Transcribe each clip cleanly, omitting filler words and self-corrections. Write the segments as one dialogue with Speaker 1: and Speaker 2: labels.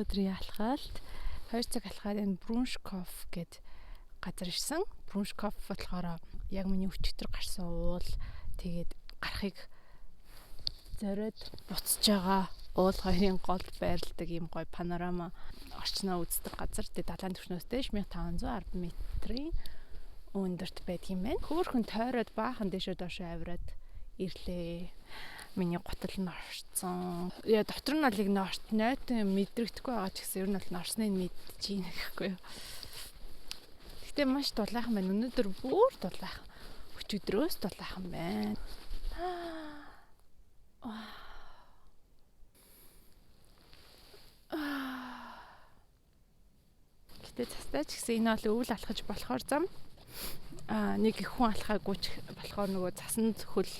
Speaker 1: өдрийн алхалт 2 цаг алхаад энэ Бруншкоф гэд газар ирсэн. Бруншкоф болохоор яг миний өчигдөр гарсан уул тэгээд гарахыг зориод буцаж байгаа уул хоёрын гол байрладаг ийм гоё панорама орчноо үздэг газар. Тэгээд далайн түвшнөөс дэш 1510 метрийн өндөрт байдаг юм байна. Хөөхөн тойроод баахан дэшөө доошоо авираад ирлээ. Миний готол нь орцсон. Яа дотор нь бол яг нойтон мэдрэгдэхгүй байгаа ч гэсэн ер нь бол норсныг мэдчихээн гэхгүй юу. Гэтэ маш дулаахан байна. Өнөөдөр бүр дулаахан. Өчигдрөөс дулаахан байна. Гэтэ цастаа ч гэсэн энэ бол өвөл алхаж болохоор зам. Нэг их хүн алхаагүй ч болохоор нөгөө цасанд хөл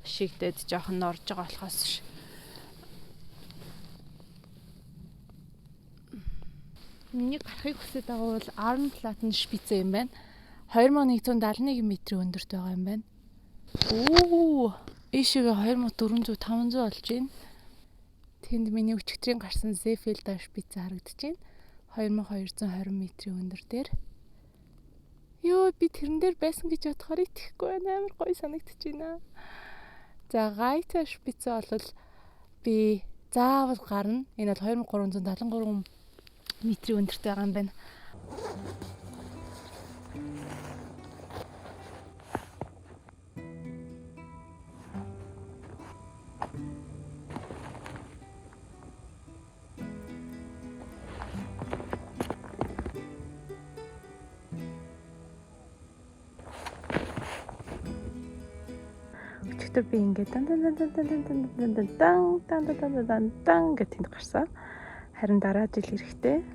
Speaker 1: шигдээд жоохон норж байгаа болохоос миний гарахыг хүсэж байгаа бол Арнплатен шпице юм байна. 2171 м өндөрт байгаа юм байна. Ийшээгээ 2400-500 болж байна. Тэнд миний өчигдрийн гарсан Зефелда шпице харагдаж байна. 2220 м өндөр дээр. Йоо би тэрэн дээр байсан гэж бодохоор итгэхгүй байна. Амар гоё санагдаж байна. За гайта шпице бол би заавал гарна. Энэ бол 2373 м өндөртэй байгаа юм байна. Би ингээд дан гэж тэнд гарсан. Харин дараа жил эрэхтэй